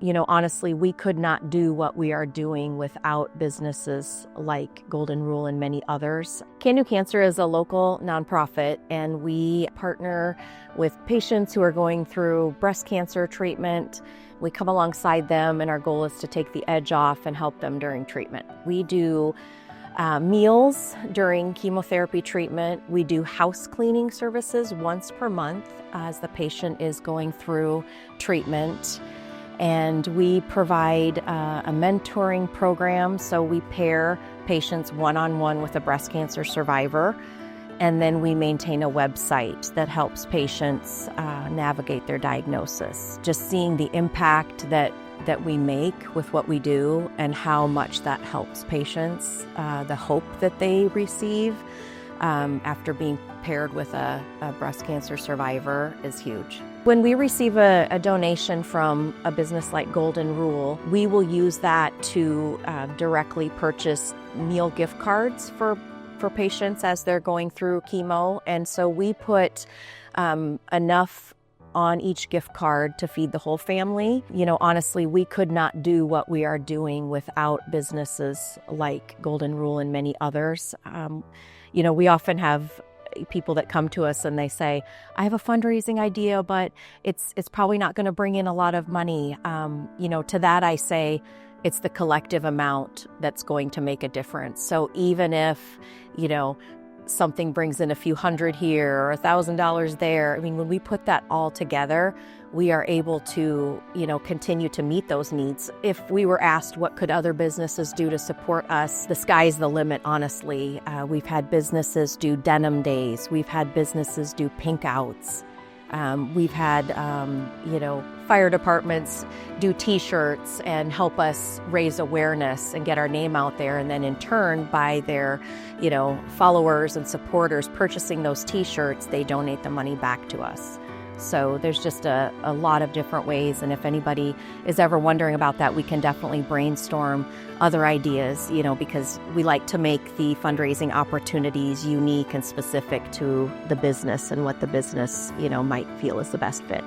Honestly, we could not do what we are doing without businesses like Golden Rule and many others. Can Do Cancer is a local nonprofit, and we partner with patients who are going through breast cancer treatment. We come alongside them, and our goal is to take the edge off and help them during treatment. We do meals during chemotherapy treatment. We do house cleaning services once per month as the patient is going through treatment. And we provide a mentoring program, so we pair patients one-on-one with a breast cancer survivor, and then we maintain a website that helps patients navigate their diagnosis. Just seeing the impact that we make with what we do and how much that helps patients, the hope that they receive after being paired with a breast cancer survivor is huge. When we receive a donation from a business like Golden Rule, we will use that to directly purchase meal gift cards for patients as they're going through chemo. And so we put enough on each gift card to feed the whole family. Honestly, we could not do what we are doing without businesses like Golden Rule and many others. We often have people that come to us and they say, I have a fundraising idea, but it's probably not going to bring in a lot of money. To that I say, it's the collective amount that's going to make a difference. So even if, something brings in a few hundred here or $1,000 there, when we put that all together, we are able to, continue to meet those needs. If we were asked what could other businesses do to support us, the sky's the limit, honestly. We've had businesses do denim days. We've had businesses do pink outs. We've had, fire departments do T-shirts and help us raise awareness and get our name out there. And then in turn, by their, followers and supporters purchasing those T-shirts, they donate the money back to us. So there's just a lot of different ways. And if anybody is ever wondering about that, we can definitely brainstorm other ideas, because we like to make the fundraising opportunities unique and specific to the business and what the business, might feel is the best fit.